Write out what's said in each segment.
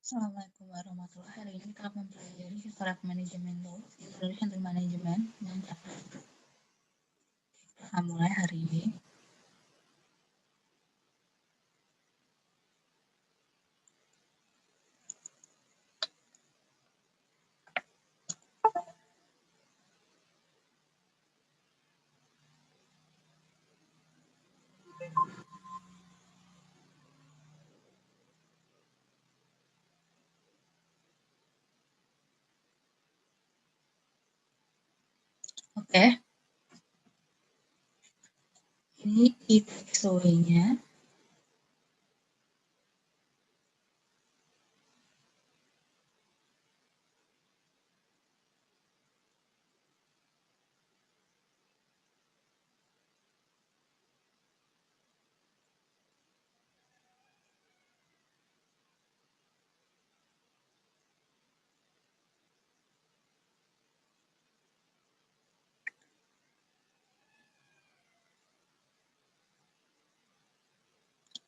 Assalamualaikum warahmatullahi wabarakatuh. Hari ini kita akan mempelajari historic manajemen law, introduction to management, dan praktik. Kita mulai hari ini. Oke, ini key takeaway-nya.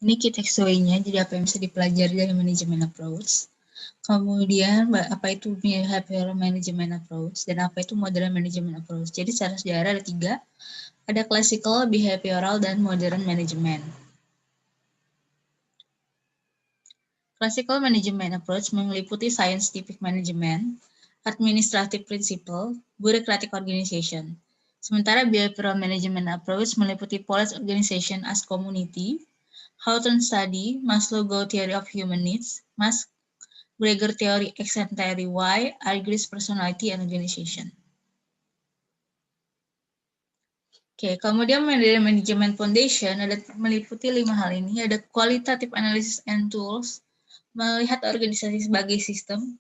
Ini key takeaway-nya, jadi apa yang bisa dipelajari dari manajemen approach. Kemudian, apa itu behavioral management approach, dan apa itu modern management approach. Jadi secara sejarah ada 3, ada classical, behavioral, dan modern management. Classical management approach meliputi scientific management, administrative principle, bureaucratic organization. Sementara behavioral management approach meliputi policy organization as community, Hawthorne study, Maslow theory of human needs, Gregor theory eccentricity Y, Algris personality and organization. Oke, kemudian dari management foundation ada meliputi 5 hal ini, ada qualitative analysis and tools, melihat organisasi sebagai sistem,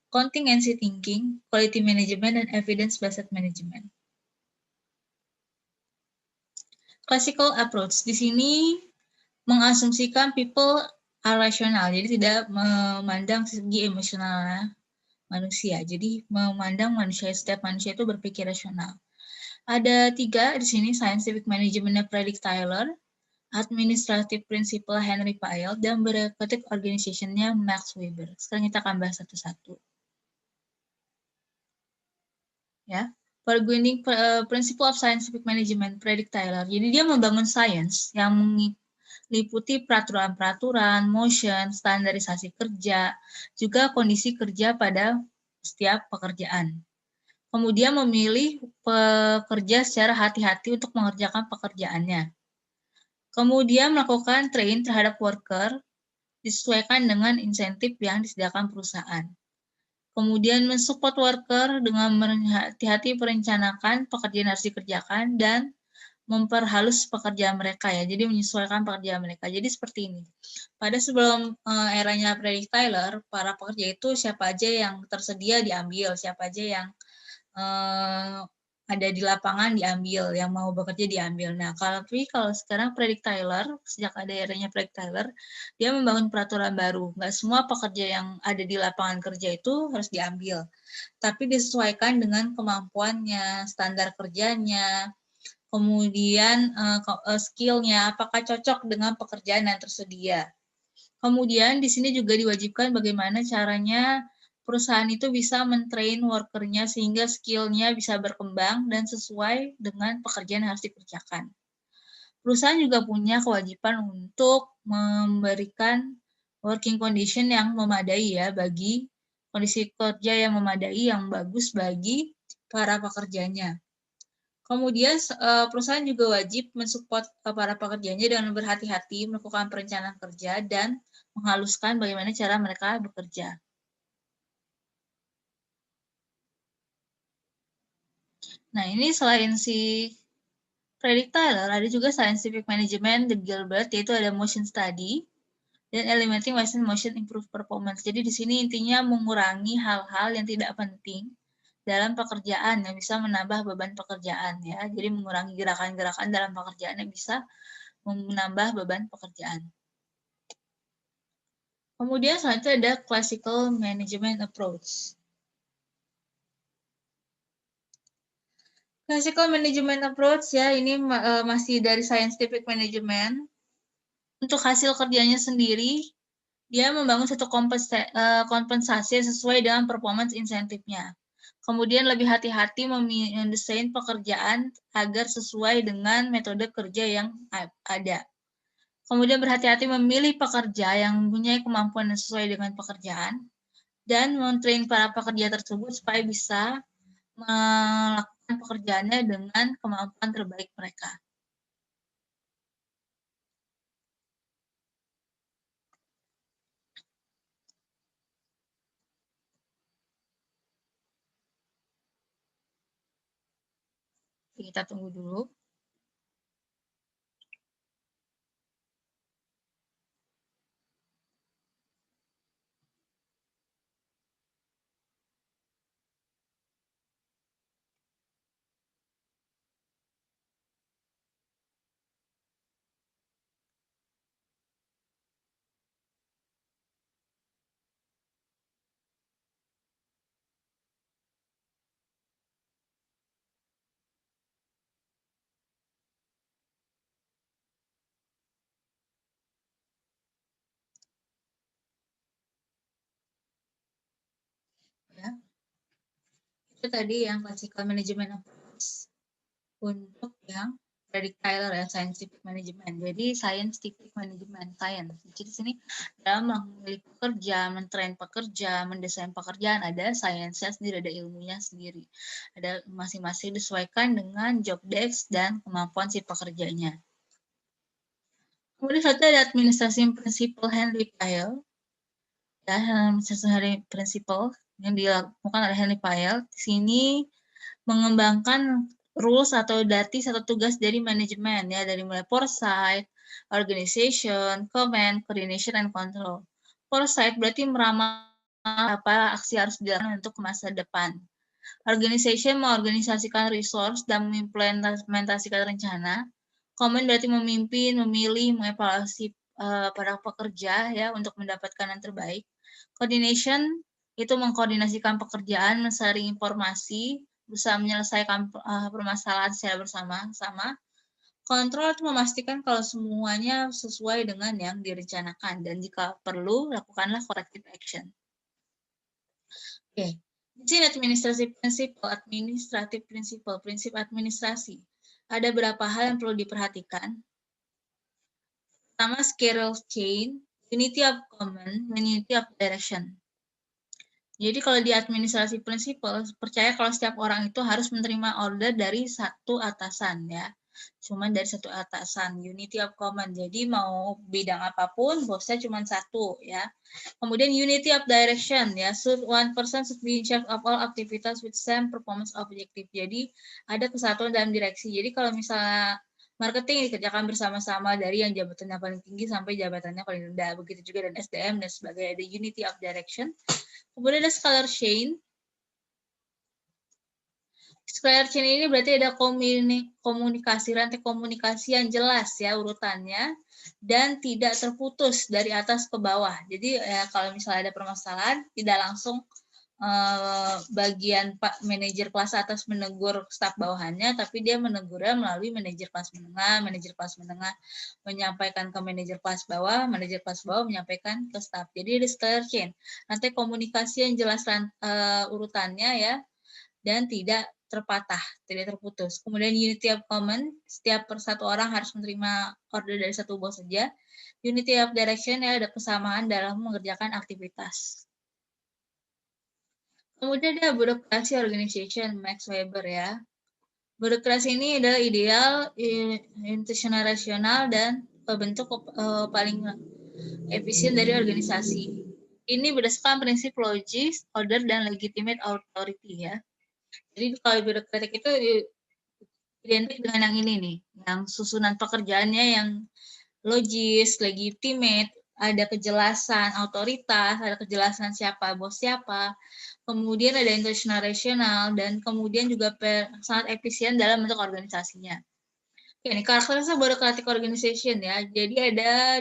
contingency thinking, quality management, dan evidence-based management. Classical approach di sini mengasumsikan people are rational, jadi tidak memandang segi emosional manusia. Jadi memandang setiap manusia itu berpikir rasional. Ada 3 di sini, scientific management Frederick Taylor, administrative principle Henry Pyle, dan bureaucratic organization-nya Max Weber. Sekarang kita akan bahas satu-satu. Ya, Bargaining Principle of Scientific Management Frederick Taylor. Jadi dia membangun sains yang meliputi peraturan-peraturan, motion, standarisasi kerja, juga kondisi kerja pada setiap pekerjaan. Kemudian memilih pekerja secara hati-hati untuk mengerjakan pekerjaannya. Kemudian melakukan train terhadap worker disesuaikan dengan insentif yang disediakan perusahaan. Kemudian mensupport worker dengan berhati-hati perencanakan pekerjaan harus dikerjakan dan memperhalus pekerjaan mereka ya. Jadi menyesuaikan pekerjaan mereka. Jadi seperti ini. Pada sebelum eranya Frederick Taylor, para pekerja itu siapa aja yang tersedia diambil, siapa aja yang ada di lapangan diambil, yang mau bekerja diambil. Nah, kalau sekarang Frederick Taylor, sejak ada eranya Frederick Taylor, dia membangun peraturan baru. Nggak semua pekerja yang ada di lapangan kerja itu harus diambil, tapi disesuaikan dengan kemampuannya, standar kerjanya, kemudian skill-nya, apakah cocok dengan pekerjaan yang tersedia. Kemudian di sini juga diwajibkan bagaimana caranya perusahaan itu bisa mentrain workernya sehingga skill-nya bisa berkembang dan sesuai dengan pekerjaan yang harus dikerjakan. Perusahaan juga punya kewajiban untuk memberikan working condition yang memadai ya, bagi kondisi kerja yang memadai, yang bagus bagi para pekerjanya. Kemudian perusahaan juga wajib mensupport para pekerjanya dengan berhati-hati melakukan perencanaan kerja dan menghaluskan bagaimana cara mereka bekerja. Nah, ini selain si Frederick Taylor, ada juga scientific management The Gilbert, yaitu ada motion study dan eliminating waste motion improve performance. Jadi di sini intinya mengurangi hal-hal yang tidak penting dalam pekerjaan yang bisa menambah beban pekerjaan ya. Jadi mengurangi gerakan-gerakan dalam pekerjaan yang bisa menambah beban pekerjaan. Kemudian selanjutnya ada classical management approach. Classical management approach ya, ini masih dari scientific management. Untuk hasil kerjanya sendiri, Dia membangun satu kompensasi sesuai dengan performance insentifnya. Kemudian lebih hati-hati mendesain pekerjaan agar sesuai dengan metode kerja yang ada. Kemudian berhati-hati memilih pekerja yang mempunyai kemampuan sesuai dengan pekerjaan dan men-train para pekerja tersebut supaya bisa melakukan pekerjaannya dengan kemampuan terbaik mereka. Kita tunggu dulu. Ya. Itu tadi yang classical management approach untuk yang Frederick Tyler ya, scientific management. Jadi scientific management, science. Jadi sini dalam memilih pekerja, mentrain pekerja, mendesain pekerjaan ada sainsnya sendiri, ada ilmunya sendiri. Ada masing-masing disesuaikan dengan job desk dan kemampuan si pekerjanya. Kemudian satu ada administrasi prinsipal Henry Pyle. Ya, administrasi prinsipal yang dilakukan oleh Henry Pyle. Di sini mengembangkan rules atau datis atau tugas dari manajemen ya, dari mulai foresight, organization, command, coordination, and control. Foresight berarti meramal apa aksi harus dilakukan untuk masa depan. Organization mengorganisasikan resource dan mengimplementasikan rencana. Command berarti memimpin, memilih, mengevaluasi para pekerja ya untuk mendapatkan yang terbaik. Coordination itu mengkoordinasikan pekerjaan, mensaring informasi, berusaha menyelesaikan permasalahan secara bersama-sama. Kontrol itu memastikan kalau semuanya sesuai dengan yang direncanakan dan jika perlu lakukanlah corrective action. Oke, di sini administratif prinsip administrasi. Ada beberapa hal yang perlu diperhatikan. Pertama, spiral chain, unity of command, unity of direction. Jadi kalau di administrasi prinsipal, percaya kalau setiap orang itu harus menerima order dari satu atasan ya. Cuma dari satu atasan, unity of command. Jadi mau bidang apapun, bosnya cuma satu ya. Kemudian unity of direction ya. Should one person should be in charge of all activities with same performance objective. Jadi ada kesatuan dalam direksi. Jadi kalau misalnya marketing dikerjakan bersama-sama dari yang jabatannya paling tinggi sampai jabatannya paling rendah. Begitu juga dan SDM dan sebagainya. Ada unity of direction. Kemudian ada scalar chain. Scalar chain ini berarti ada komunikasi, rantai komunikasi yang jelas ya urutannya dan tidak terputus dari atas ke bawah. Jadi ya, kalau misalnya ada permasalahan tidak langsung bagian Pak manajer kelas atas menegur staf bawahannya, tapi dia menegurnya melalui manajer kelas menengah menyampaikan ke manajer kelas bawah menyampaikan ke staf. Jadi ada scalar chain, nanti komunikasi yang jelas urutannya ya dan tidak terpatah, tidak terputus. Kemudian unity of command, setiap satu orang harus menerima order dari satu bos saja. Unity of direction ya ada kesamaan dalam mengerjakan aktivitas. Kemudian ada birokrasi organization, Max Weber ya. Birokrasi ini adalah ideal, institusional rasional, dan bentuk paling efisien dari organisasi. Ini berdasarkan prinsip logis, order, dan legitimate authority ya. Jadi kalau birokratik itu identik dengan yang ini nih, yang susunan pekerjaannya yang logis, legitimate, ada kejelasan otoritas, ada kejelasan siapa bos siapa, kemudian ada international rasional, dan kemudian juga sangat efisien dalam bentuk organisasinya. Oke, ini karakteristik bureaucratic organization ya. Jadi ada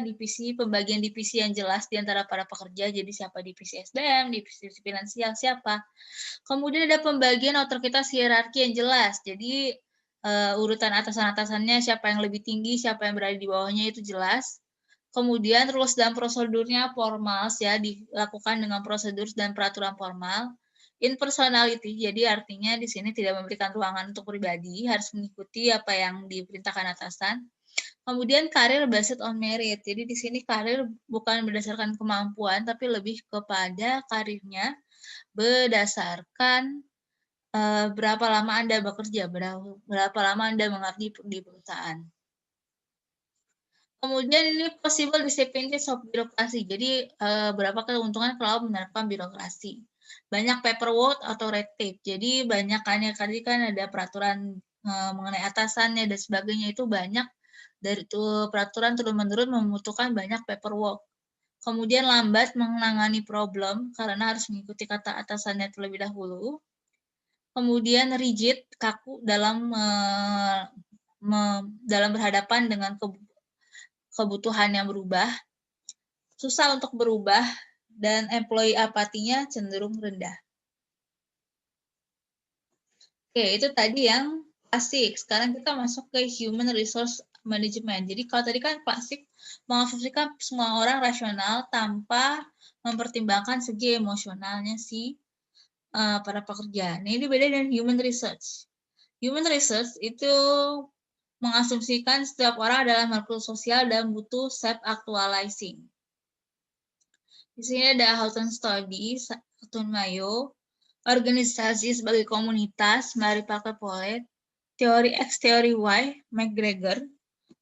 pembagian divisi yang jelas di antara para pekerja. Jadi siapa divisi SDM, divisi finansial siapa. Kemudian ada pembagian otoritas hierarki yang jelas. Jadi urutan atasan-atasannya siapa yang lebih tinggi, siapa yang berada di bawahnya itu jelas. Kemudian rules dan prosedurnya formal ya, dilakukan dengan prosedur dan peraturan formal. Impersonality, jadi artinya di sini tidak memberikan ruangan untuk pribadi, harus mengikuti apa yang diperintahkan atasan. Kemudian karir based on merit. Jadi di sini karir bukan berdasarkan kemampuan, tapi lebih kepada karirnya berdasarkan berapa lama Anda bekerja, berapa lama Anda mengabdi di perusahaan. Kemudian ini possible disadvantage of birokrasi. Jadi berapa keuntungan kalau menerapkan birokrasi. Banyak paperwork atau red tape. Jadi banyak kan ya, tadi kan ada peraturan mengenai atasannya dan sebagainya, itu banyak dari itu peraturan turun-menurun membutuhkan banyak paperwork. Kemudian lambat menangani problem karena harus mengikuti kata atasannya terlebih dahulu. Kemudian rigid, kaku dalam dalam berhadapan dengan kebutuhan yang berubah, susah untuk berubah, dan employee apatinya cenderung rendah. Oke, itu tadi yang klasik. Sekarang kita masuk ke human resource management. Jadi kalau tadi kan klasik mengasumsikan semua orang rasional tanpa mempertimbangkan segi emosionalnya si para pekerja. Nah, ini beda dengan human research. Human research itu mengasumsikan setiap orang adalah makhluk sosial dan butuh self-actualizing. Di sini ada Houghton Study, Houghton Mayo, organisasi sebagai komunitas, Mary Parker Polet, teori X, teori Y, McGregor,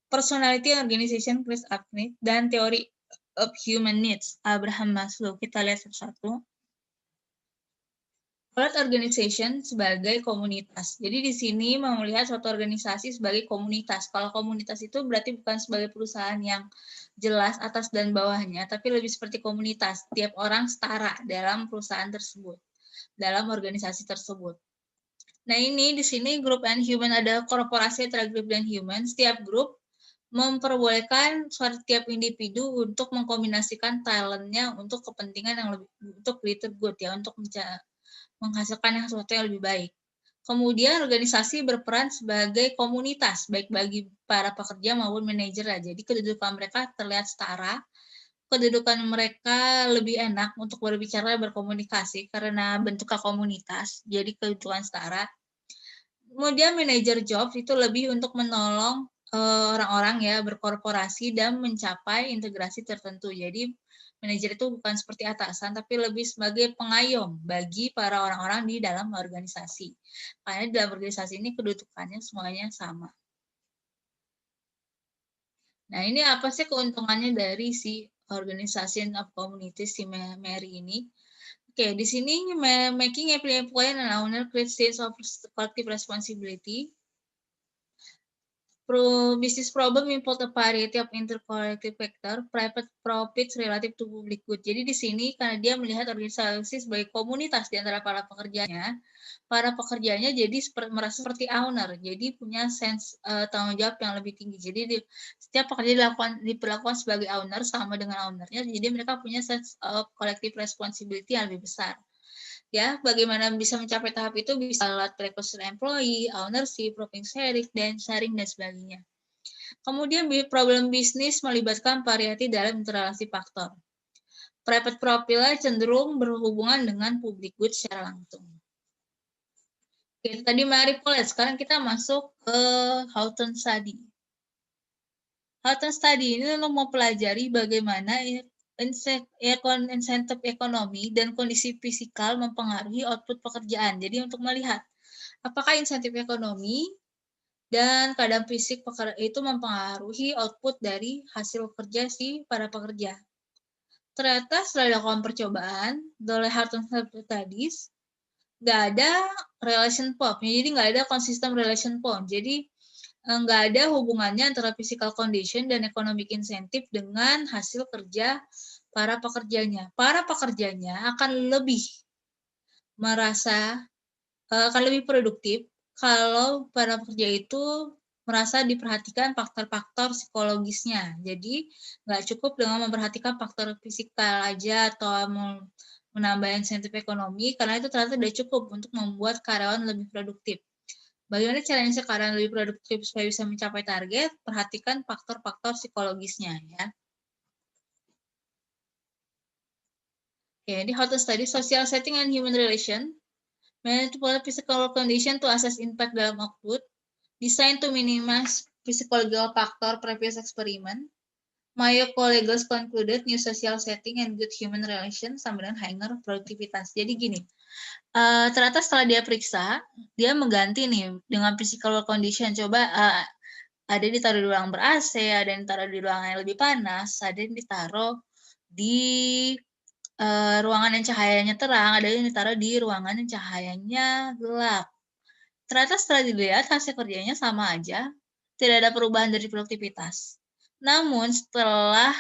personality organization, Chris Abnett, dan teori of human needs, Abraham Maslow. Kita lihat satu-satu. World Organization sebagai komunitas. Jadi di sini mau melihat suatu organisasi sebagai komunitas. Kalau komunitas itu berarti bukan sebagai perusahaan yang jelas atas dan bawahnya, tapi lebih seperti komunitas. Tiap orang setara dalam perusahaan tersebut, dalam organisasi tersebut. Nah ini di sini grup and human, ada korporasi antara grup dan human. Setiap grup memperbolehkan setiap individu untuk mengkombinasikan talentnya untuk kepentingan yang lebih, untuk greater good ya, untuk menghasilkan yang sesuatu yang lebih baik. Kemudian organisasi berperan sebagai komunitas, baik bagi para pekerja maupun manajer. Jadi kedudukan mereka terlihat setara, kedudukan mereka lebih enak untuk berbicara, berkomunikasi karena bentuknya komunitas, jadi kedudukan setara. Kemudian manajer job itu lebih untuk menolong orang-orang ya berkorporasi dan mencapai integrasi tertentu. Jadi manajer itu bukan seperti atasan, tapi lebih sebagai pengayom bagi para orang-orang di dalam organisasi. Karena di dalam organisasi ini kedudukannya semuanya sama. Nah, ini apa sih keuntungannya dari si Organization of Communities, si Mary ini? Oke, di sini making every employee and owner create sense of collective responsibility. Business problem involve a variety of interconnected factor, private profits relative to public good. Jadi di sini karena dia melihat organisasi sebagai komunitas di antara para pekerjanya jadi merasa seperti owner, jadi punya sense tanggung jawab yang lebih tinggi. Jadi setiap pekerja diperlakukan sebagai owner sama dengan ownernya, jadi mereka punya sense of collective responsibility yang lebih besar. Ya, bagaimana bisa mencapai tahap itu bisa lewat precursor employee, ownership, profit sharing, dan sebagainya. Kemudian problem bisnis melibatkan variasi dalam interaksi faktor. Private profile cenderung berhubungan dengan public goods secara langsung. Oke, tadi Mary Polet, sekarang kita masuk ke Houghton Study. Houghton Study ini untuk mempelajari bagaimana insentif ekonomi dan kondisi fisikal mempengaruhi output pekerjaan. Jadi untuk melihat apakah insentif ekonomi dan keadaan fisik pekerja itu mempengaruhi output dari hasil kerja si para pekerja. Ternyata setelah dilakukan percobaan oleh Houghton Studies, nggak ada relation point. Jadi nggak ada consistent relation point. Jadi nggak ada hubungannya antara physical condition dan economic incentive dengan hasil kerja para pekerjanya. Para pekerjanya akan lebih merasa akan lebih produktif kalau para pekerja itu merasa diperhatikan faktor-faktor psikologisnya. Jadi nggak cukup dengan memperhatikan faktor fisikal aja atau menambah insentif ekonomi, karena itu ternyata tidak cukup untuk membuat karyawan lebih produktif. Bagaimana caranya sekarang lebih produktif supaya bisa mencapai target? Perhatikan faktor-faktor psikologisnya ya. Okay, di how to study social setting and human relation, manage physical condition to assess impact dalam output, design to minimize psychological factor previous experiment. My colleagues concluded new social setting and good human relation sama dengan higher produktivitas. Jadi gini, ternyata setelah dia periksa, dia mengganti nih dengan physical condition. Coba ada yang ditaruh di ruang ber-AC, ada yang ditaruh di ruangan yang lebih panas, ada yang ditaruh di ruangan yang cahayanya terang, ada yang ditaruh di ruangan yang cahayanya gelap. Ternyata setelah dilihat hasil kerjanya sama aja, tidak ada perubahan dari produktivitas. Namun setelah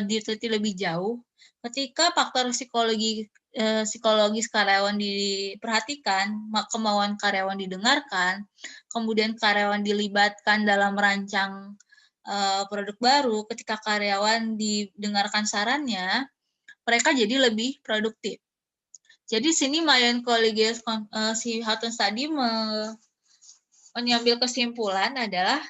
diteliti lebih jauh, ketika faktor psikologis karyawan diperhatikan, kemauan karyawan didengarkan, kemudian karyawan dilibatkan dalam merancang produk baru, ketika karyawan didengarkan sarannya, mereka jadi lebih produktif. Jadi sini Mayan Collegius si Houghton tadi mengambil kesimpulan adalah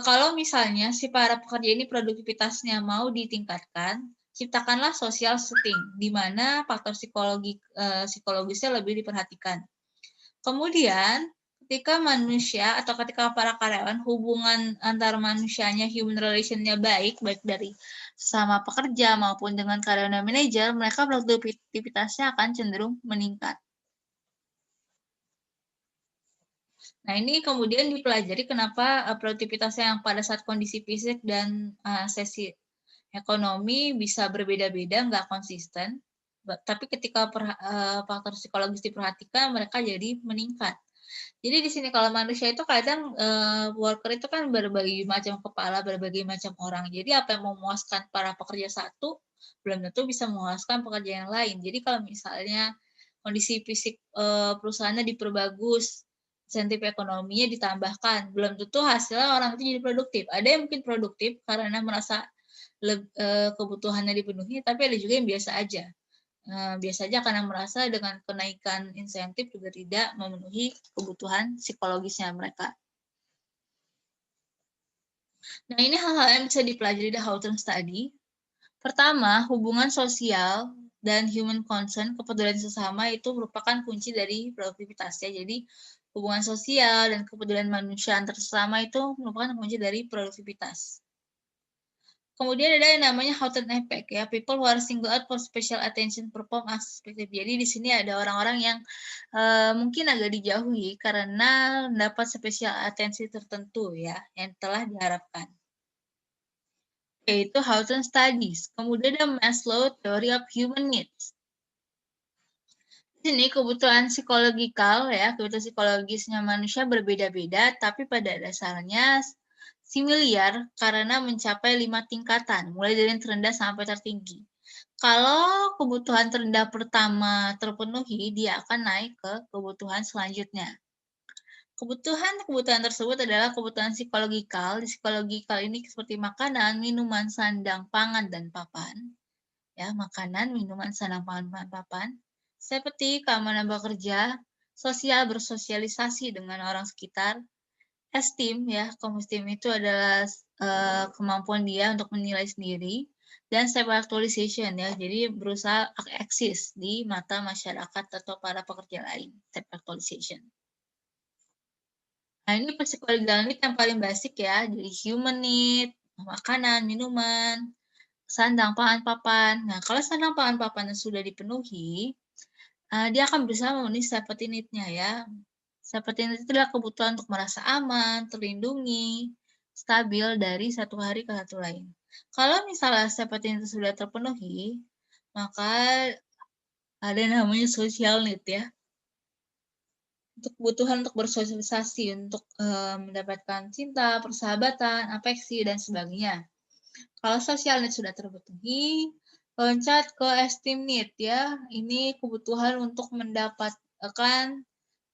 kalau misalnya si para pekerja ini produktivitasnya mau ditingkatkan, ciptakanlah social setting di mana faktor psikologisnya lebih diperhatikan. Kemudian ketika manusia atau ketika para karyawan hubungan antar manusianya human relationnya baik dari sesama pekerja maupun dengan karyawan dan manajer, mereka produktivitasnya akan cenderung meningkat. Nah, ini kemudian dipelajari kenapa produktivitasnya yang pada saat kondisi fisik dan sesi ekonomi bisa berbeda-beda, nggak konsisten. Tapi ketika faktor psikologis diperhatikan, mereka jadi meningkat. Jadi di sini kalau manusia itu kadang worker itu kan berbagai macam kepala, berbagai macam orang. Jadi apa yang memuaskan para pekerja satu, belum tentu bisa memuaskan pekerja yang lain. Jadi kalau misalnya kondisi fisik perusahaannya diperbagus, insentif ekonominya ditambahkan, belum tentu hasilnya orang itu jadi produktif. Ada yang mungkin produktif karena merasa kebutuhannya dipenuhi, tapi ada juga yang biasa aja. Biasa aja karena merasa dengan kenaikan insentif juga tidak memenuhi kebutuhan psikologisnya mereka. Nah, ini hal-hal yang bisa dipelajari di Houghton Study. Pertama, hubungan sosial dan human concern, kepedulian sesama itu merupakan kunci dari produktivitasnya. Jadi, hubungan sosial dan kepedulian manusia antar sesama itu merupakan kunci dari produktivitas. Kemudian ada yang namanya Houghton Effect ya, people who are single out for special attention perform as expected. Jadi di sini ada orang-orang yang mungkin agak dijauhi karena mendapat special atensi tertentu ya yang telah diharapkan. Yaitu Houghton Studies. Kemudian ada Maslow Theory of Human Needs. Di sini kebutuhan psikologikal ya, kebutuhan psikologisnya manusia berbeda-beda, tapi pada dasarnya similar karena mencapai 5 tingkatan, mulai dari yang terendah sampai tertinggi. Kalau kebutuhan terendah pertama terpenuhi, dia akan naik ke kebutuhan selanjutnya. Kebutuhan tersebut adalah kebutuhan psikologikal. Di psikologikal ini seperti makanan, minuman, sandang, pangan, dan papan. Ya, makanan, minuman, sandang, pangan, papan. Seperti keamanan bekerja, sosial bersosialisasi dengan orang sekitar, esteem ya, esteem itu adalah kemampuan dia untuk menilai sendiri, dan self actualization ya, jadi berusaha eksis di mata masyarakat atau para pekerja lain, self actualization. Nah, ini psikologi need yang paling basic ya, jadi human need, makanan, minuman, sandang, pangan, papan. Nah, kalau sandang, pangan, papan sudah dipenuhi, dia akan berusaha memenuhi safety need-nya ya. Safety need itu adalah kebutuhan untuk merasa aman, terlindungi, stabil dari satu hari ke satu lain. Kalau misalnya safety need sudah terpenuhi, maka ada namanya social need ya. Untuk kebutuhan untuk bersosialisasi, untuk mendapatkan cinta, persahabatan, afeksi, dan sebagainya. Kalau social need sudah terpenuhi, loncat ke esteem need ya. Ini kebutuhan untuk mendapatkan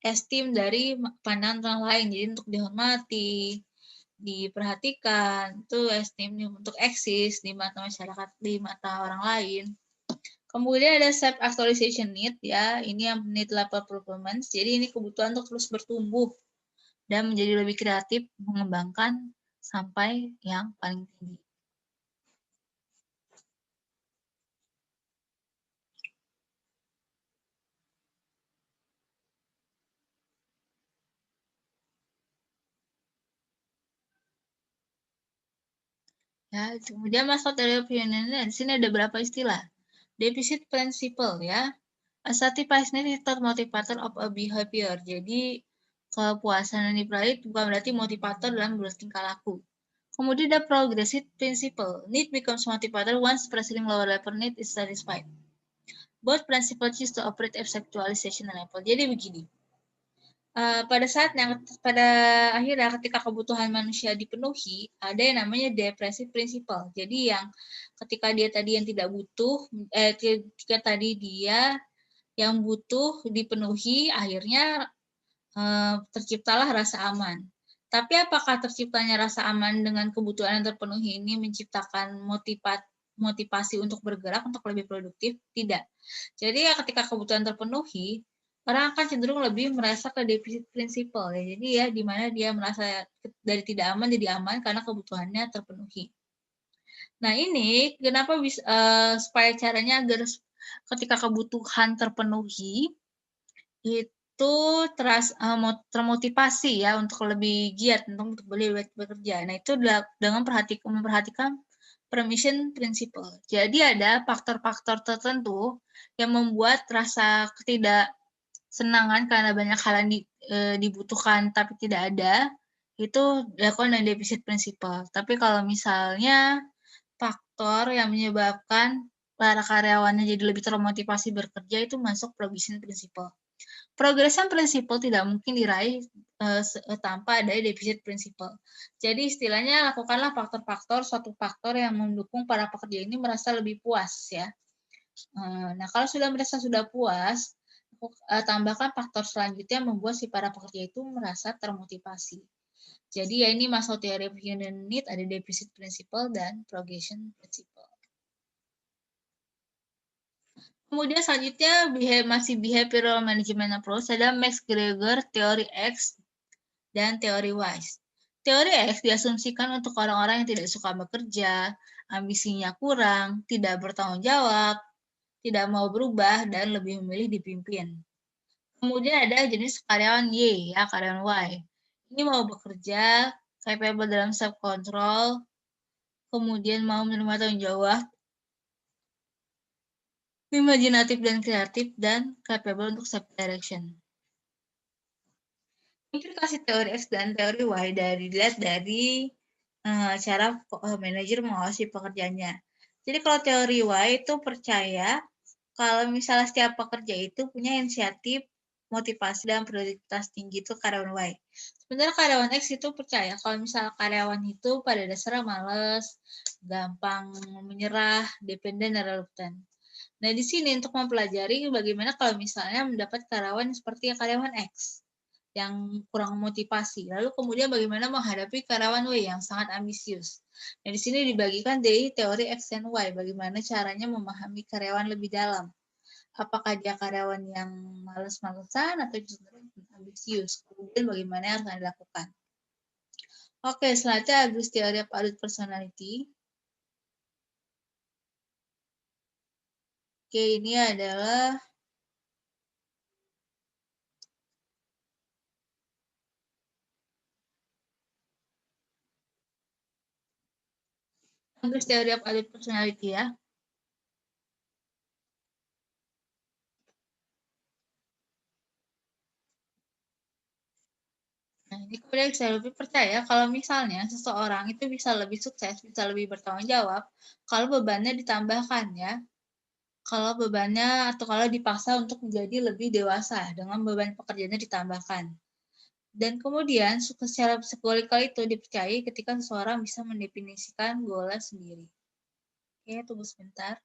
esteem dari pandangan orang lain. Jadi untuk dihormati, diperhatikan, itu esteem untuk eksis di mata masyarakat, di mata orang lain. Kemudian ada self actualization need ya, ini yang need level performance. Jadi ini kebutuhan untuk terus bertumbuh dan menjadi lebih kreatif, mengembangkan sampai yang paling tinggi. Ya, kemudian masuk dari opinionnya, di sini ada berapa istilah. Deficit principle ya. A satisfaction is not motivator of a behavior. Jadi kepuasan yang diperaih bukan berarti motivator dalam bertingkah laku. Kemudian ada progressive principle. Need becomes motivator once preceding lower level need is satisfied. Both principles choose to operate at sexualization level. Jadi begini. Pada saatnya, pada akhirnya ketika kebutuhan manusia dipenuhi, ada yang namanya depressive principle. Jadi yang ketika dia tadi yang tidak butuh, ketika tadi dia yang butuh dipenuhi, akhirnya terciptalah rasa aman. Tapi apakah terciptanya rasa aman dengan kebutuhan yang terpenuhi ini menciptakan motivasi untuk bergerak untuk lebih produktif? Tidak. Jadi ya ketika kebutuhan terpenuhi, orang akan cenderung lebih merasa ke defisit prinsipal ya. Jadi ya di mana dia merasa dari tidak aman jadi aman karena kebutuhannya terpenuhi. Nah, ini kenapa bisa supaya caranya agar ketika kebutuhan terpenuhi itu termotivasi ya untuk lebih giat untuk bekerja. Nah, itu dengan memperhatikan permission principle. Jadi ada faktor-faktor tertentu yang membuat rasa ketidaksenangan karena banyak hal yang dibutuhkan tapi tidak ada, itu dilakukan dengan deficit principle. Tapi kalau misalnya faktor yang menyebabkan para karyawannya jadi lebih termotivasi bekerja itu masuk provision principle. Progression principle tidak mungkin diraih tanpa ada deficit principle. Jadi istilahnya lakukanlah suatu faktor yang mendukung para pekerja ini merasa lebih puas ya. Nah, kalau sudah merasa sudah puas, tambahkan faktor selanjutnya yang membuat si para pekerja itu merasa termotivasi. Jadi ya ini masuk teori of human need, ada deficit principle dan progression principle. Kemudian selanjutnya masih behavioral management approach, ada Max Greger, teori X, dan teori WISE. Teori X diasumsikan untuk orang-orang yang tidak suka bekerja, ambisinya kurang, tidak bertanggung jawab, tidak mau berubah, dan lebih memilih dipimpin. Kemudian ada jenis karyawan Y, ya karyawan Y. Ini mau bekerja, capable dalam self-control, kemudian mau menerima tanggung jawab, imajinatif dan kreatif, dan capable untuk self-direction. Implikasi teori X dan teori Y dilihat dari cara manajer mengawasi pekerjaannya. Jadi kalau teori Y itu percaya kalau misalnya setiap pekerja itu punya inisiatif, motivasi, dan prioritas tinggi itu karyawan Y. Sebenarnya karyawan X itu percaya kalau misalnya karyawan itu pada dasarnya males, gampang menyerah, dependen, dan reluctant. Nah, di sini untuk mempelajari bagaimana kalau misalnya mendapat karyawan seperti karyawan X yang kurang motivasi. Lalu kemudian bagaimana menghadapi karyawan W yang sangat ambisius. Nah, di sini dibagikan dari teori X dan Y, bagaimana caranya memahami karyawan lebih dalam. Apakah dia karyawan yang males-malesan atau justru ambisius? Kemudian bagaimana yang harus dilakukan. Oke, selanjutnya Agus teori of adult personality. Oke, ini adalah Agus teori of adult personality ya. Nah, ini kemudian saya lebih percaya kalau misalnya seseorang itu bisa lebih sukses, bisa lebih bertanggung jawab, kalau bebannya ditambahkan ya. Kalau bebannya atau kalau dipaksa untuk menjadi lebih dewasa dengan beban pekerjaannya ditambahkan. Dan kemudian secara psikologikal itu dipercayai ketika seseorang bisa mendefinisikan goalnya sendiri. Oke, tunggu sebentar.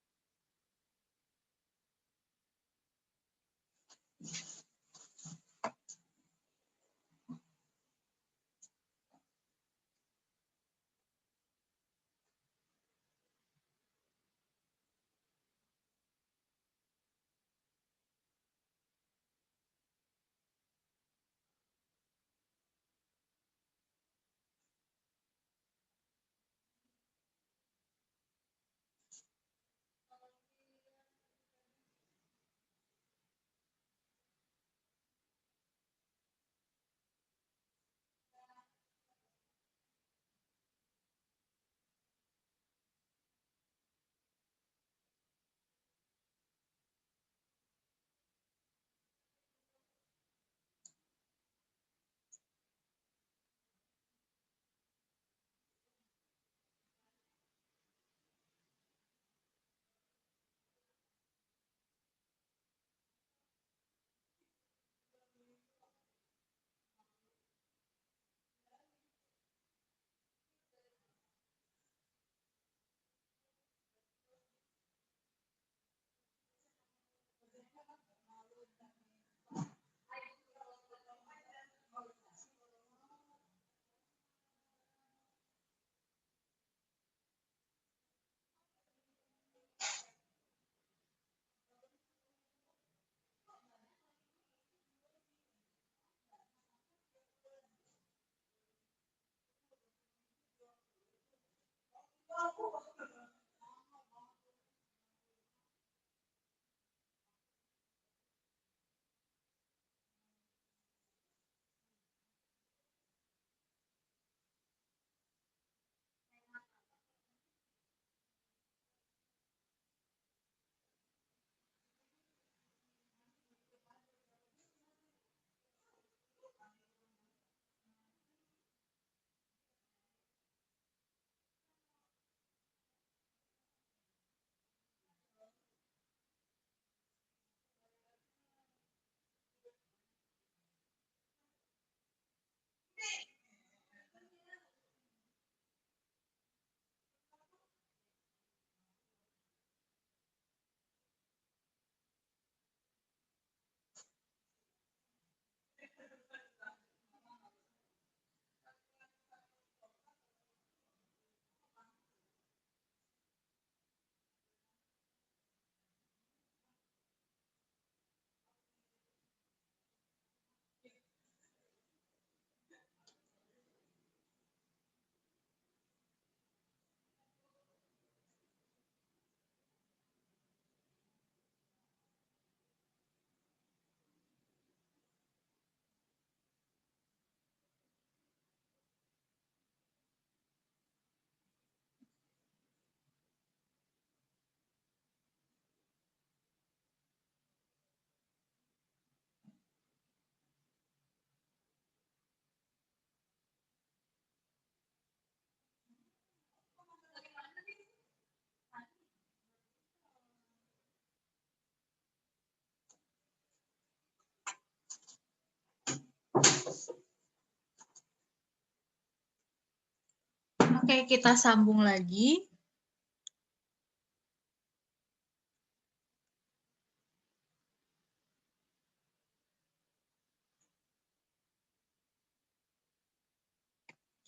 Oke, kita sambung lagi.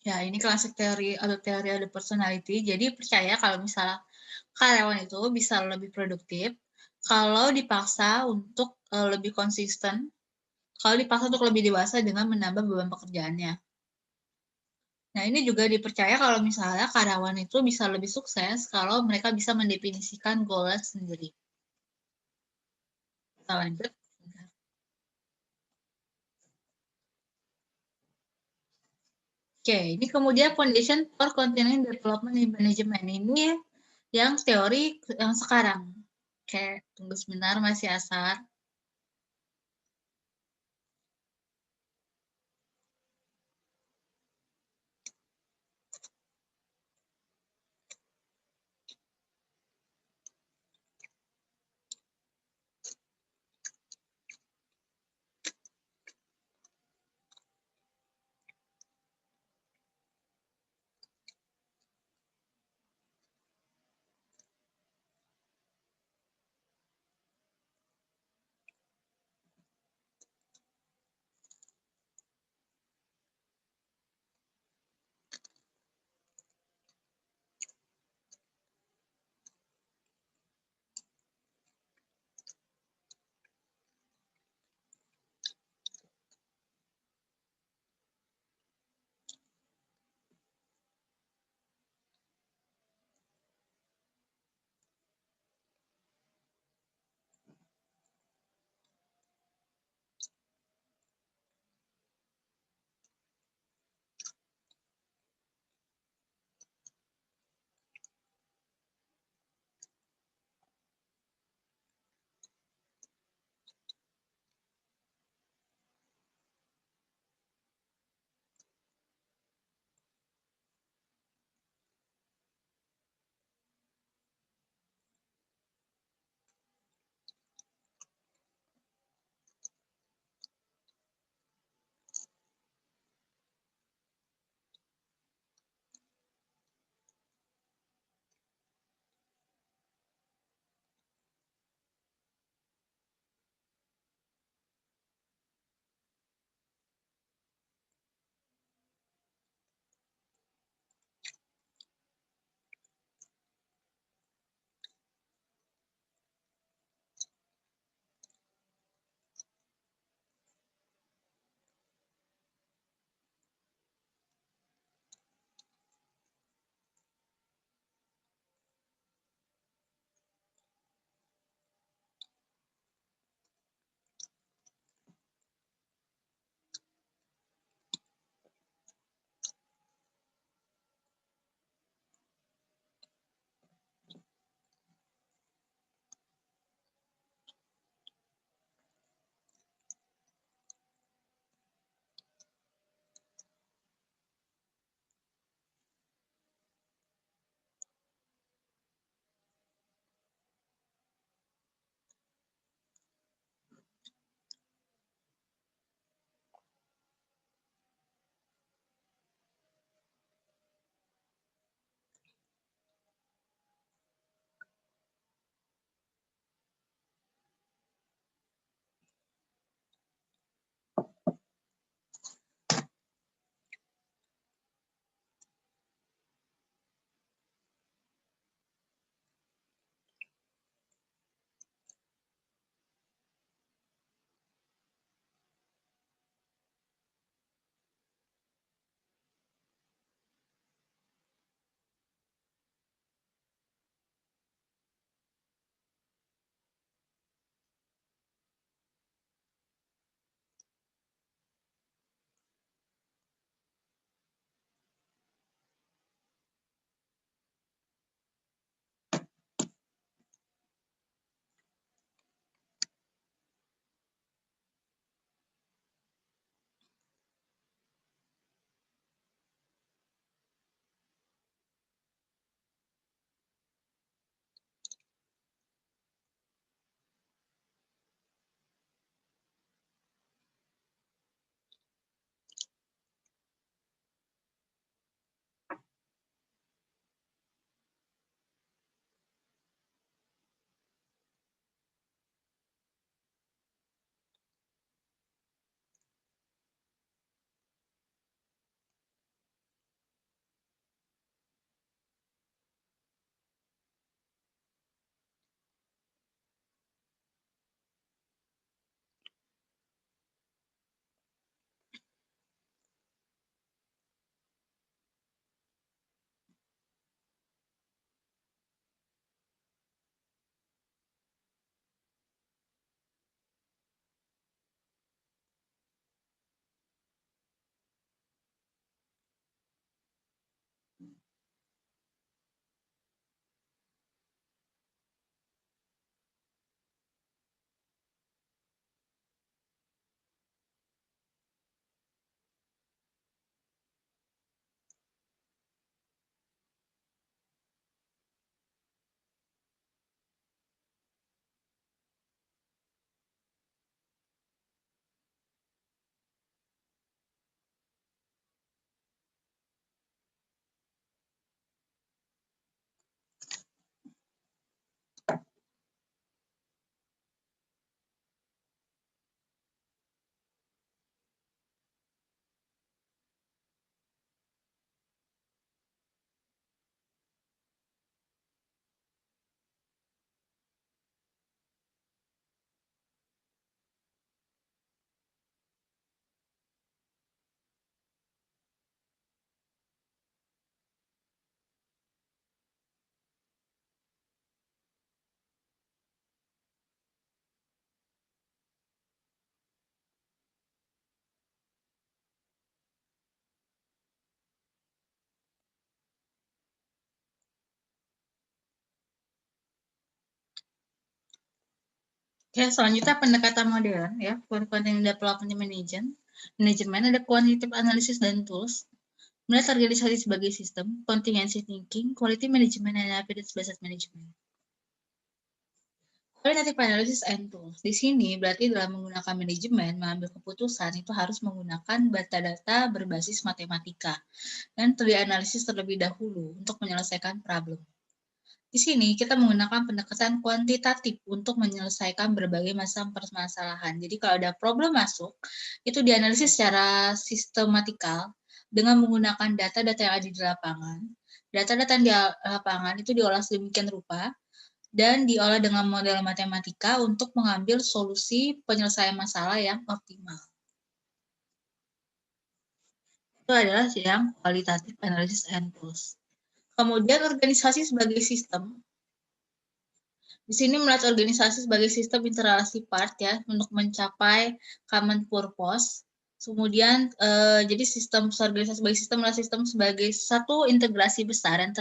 Ya, ini klasik teori ada personality. Jadi percaya kalau misalnya karyawan itu bisa lebih produktif kalau dipaksa untuk lebih konsisten, kalau dipaksa untuk lebih dewasa dengan menambah beban pekerjaannya. Nah, ini juga dipercaya kalau misalnya karyawan itu bisa lebih sukses kalau mereka bisa mendefinisikan goal sendiri. Kita lanjut. Oke, ini kemudian foundation for continuing development in management ini yang teori yang sekarang. Oke, tunggu sebentar masih Asar. Oke, selanjutnya pendekatan modern ya, content development manajemen ada quantitative analysis dan tools, melihat organisasi sebagai sistem, contingency thinking, quality management, dan evidence-based management. Qualitative analysis and tools. Di sini berarti dalam menggunakan manajemen, mengambil keputusan itu harus menggunakan data-data berbasis matematika dan dianalisis terlebih dahulu untuk menyelesaikan problem. Di sini kita menggunakan pendekatan kuantitatif untuk menyelesaikan berbagai macam permasalahan. Jadi kalau ada problem masuk, itu dianalisis secara sistematikal dengan menggunakan data-data yang ada di lapangan. Data-data yang di lapangan itu diolah sedemikian rupa dan diolah dengan model matematika untuk mengambil solusi penyelesaian masalah yang optimal. Itu adalah yang qualitative analysis and tools. Kemudian organisasi sebagai sistem. Di sini melihat organisasi sebagai sistem interrelasi part ya untuk mencapai common purpose. Kemudian jadi sistem organisasi sebagai sistem adalah sistem sebagai satu integrasi besar yang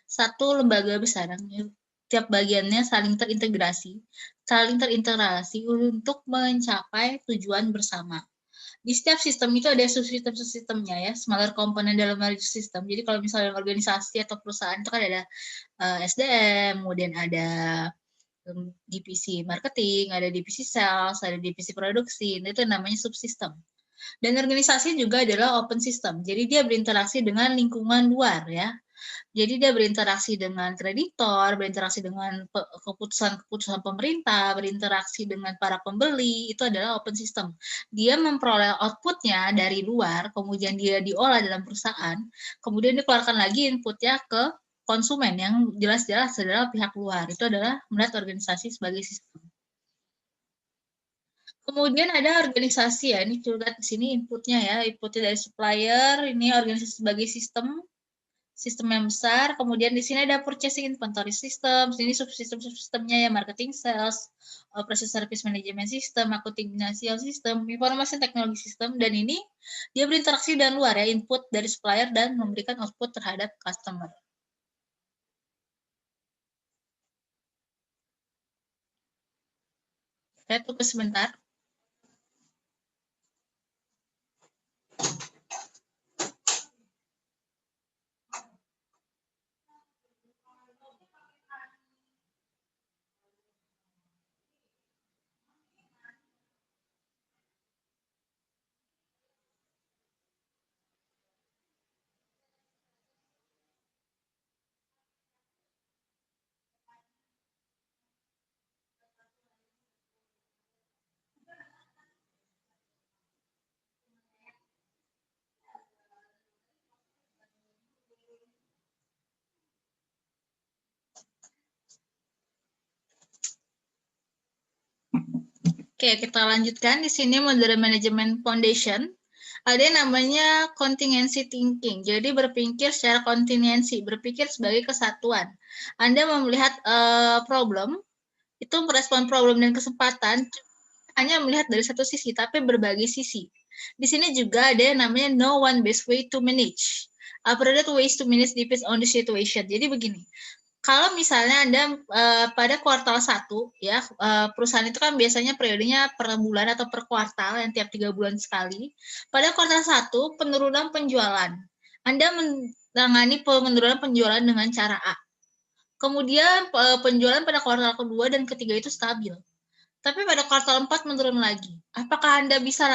satu lembaga besar yang tiap bagiannya saling terintegrasi, saling terintegrasi untuk mencapai tujuan bersama. Di setiap sistem itu ada subsistem-subsistemnya ya, smaller komponen dalam sistem. Jadi kalau misalnya organisasi atau perusahaan itu kan ada SDM, kemudian ada divisi marketing, ada divisi sales, ada divisi produksi, itu namanya subsistem. Dan organisasi juga adalah open system, jadi dia berinteraksi dengan lingkungan luar ya. Jadi dia berinteraksi dengan kreditor, berinteraksi dengan keputusan-keputusan pemerintah, berinteraksi dengan para pembeli, itu adalah open system. Dia memperoleh outputnya dari luar, kemudian dia diolah dalam perusahaan, kemudian dikeluarkan lagi inputnya ke konsumen yang jelas-jelas adalah pihak luar. Itu adalah melihat organisasi sebagai sistem. Kemudian ada organisasi ya, ini lihat di sini inputnya ya, inputnya dari supplier, ini organisasi sebagai sistem yang besar. Kemudian di sini ada purchasing inventory system, ini subsistem-subsistemnya ya, marketing sales, operation service management system, accounting financial system, informasi teknologi system, dan ini dia berinteraksi dengan luar ya, input dari supplier dan memberikan output terhadap customer. Saya tunggu sebentar. Oke, kita lanjutkan di sini model management foundation. Ada yang namanya contingency thinking. Jadi berpikir secara kontingensi, berpikir sebagai kesatuan. Anda melihat problem, itu merespon problem dan kesempatan hanya melihat dari satu sisi, tapi berbagai sisi. Di sini juga ada yang namanya no one best way to manage. Appropriate ways to manage depends on the situation. Jadi begini, kalau misalnya Anda pada kuartal 1 ya, perusahaan itu kan biasanya periodenya per bulan atau per kuartal yang tiap 3 bulan sekali. Pada kuartal 1 penurunan penjualan. Anda menangani penurunan penjualan dengan cara A. Kemudian penjualan pada kuartal kedua dan ketiga itu stabil. Tapi pada kuartal 4 menurun lagi. Apakah Anda bisa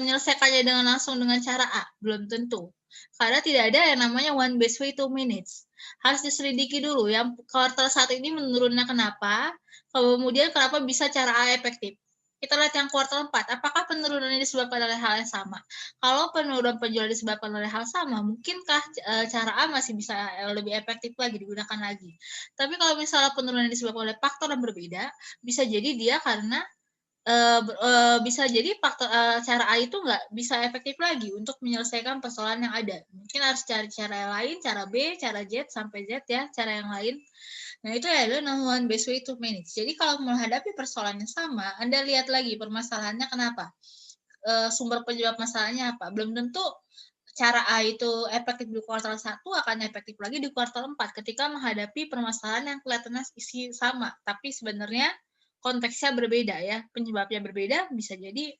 menyelesaikannya dengan langsung dengan cara A? Belum tentu. Karena tidak ada yang namanya one best way to manage. Harus diselidiki dulu yang kuartal 1 ini menurunnya kenapa, kemudian kenapa bisa cara A efektif. Kita lihat yang kuartal 4, apakah penurunannya disebabkan oleh hal yang sama? Kalau penurunan penjualan disebabkan oleh hal sama, mungkinkah cara A masih bisa lebih efektif lagi, digunakan lagi. Tapi kalau misalnya penurunan disebabkan oleh faktor yang berbeda, bisa jadi dia karena bisa jadi faktor cara A itu nggak bisa efektif lagi untuk menyelesaikan persoalan yang ada. Mungkin harus cari cara yang lain, cara B, cara Z sampai Z ya, cara yang lain. Nah, itu adalah one best way to manage. Jadi kalau menghadapi persoalan yang sama, Anda lihat lagi permasalahannya kenapa. Sumber penyebab masalahnya apa. Belum tentu cara A itu efektif di kuartal 1 akan efektif lagi di kuartal 4 ketika menghadapi permasalahan yang kelihatannya isi sama, tapi sebenarnya konteksnya berbeda ya, penyebabnya berbeda, bisa jadi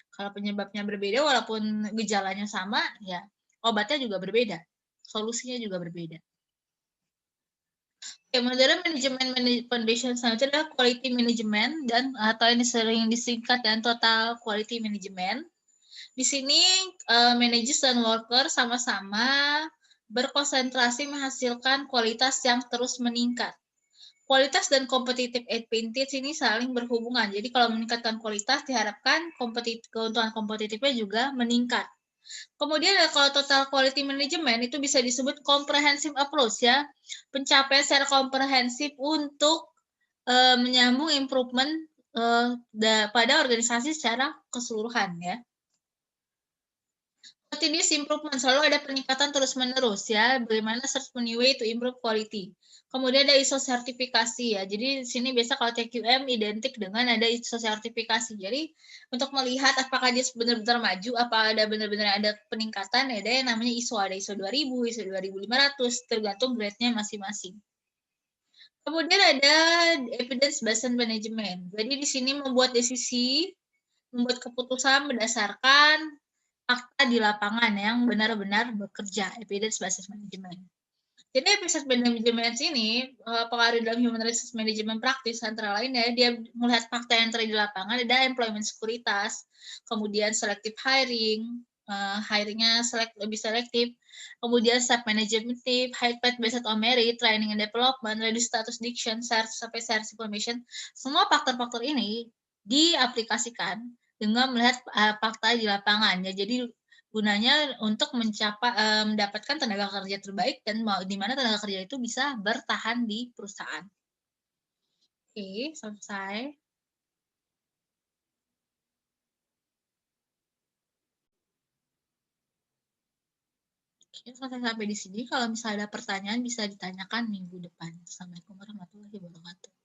kalau penyebabnya berbeda walaupun gejalanya sama, ya obatnya juga berbeda, solusinya juga berbeda. Oke, modern management foundation selanjutnya adalah quality management dan atau ini sering disingkat dengan total quality management. Di sini managers dan worker sama-sama berkonsentrasi menghasilkan kualitas yang terus meningkat. Kualitas dan competitive advantage ini saling berhubungan. Jadi kalau meningkatkan kualitas diharapkan keuntungan kompetitifnya juga meningkat. Kemudian kalau total quality management itu bisa disebut comprehensive approach ya. Pencapaian secara komprehensif untuk menyambung improvement pada organisasi secara keseluruhan ya. Continuous improvement, selalu ada peningkatan terus-menerus ya, bagaimana search many way to improve quality. Kemudian ada ISO sertifikasi ya, jadi di sini biasa kalau TQM identik dengan ada ISO sertifikasi. Jadi untuk melihat apakah dia benar-benar maju, apa ada benar-benar ada peningkatan, ada yang namanya ISO, ada ISO 2000, ISO 2500, tergantung grade-nya masing-masing. Kemudian ada evidence based management. Jadi di sini membuat desisi, membuat keputusan berdasarkan fakta di lapangan yang benar-benar bekerja, evidence based management. Jadi evidence management ini pengaruh dalam human resource management practice antara lain ya, dia melihat fakta yang terjadi di lapangan, ada employment sekuritas, kemudian selective hiring, hiringnya lebih selektif, kemudian staff management tip, high paid based on merit, training and development, reduce status diction, sampai shares information, semua faktor-faktor ini diaplikasikan dengan melihat fakta di lapangan ya. Jadi gunanya untuk mendapatkan tenaga kerja terbaik dan di mana tenaga kerja itu bisa bertahan di perusahaan. Oke, selesai. Oke, selesai sampai di sini. Kalau misalnya ada pertanyaan bisa ditanyakan minggu depan. Assalamualaikum warahmatullahi wabarakatuh.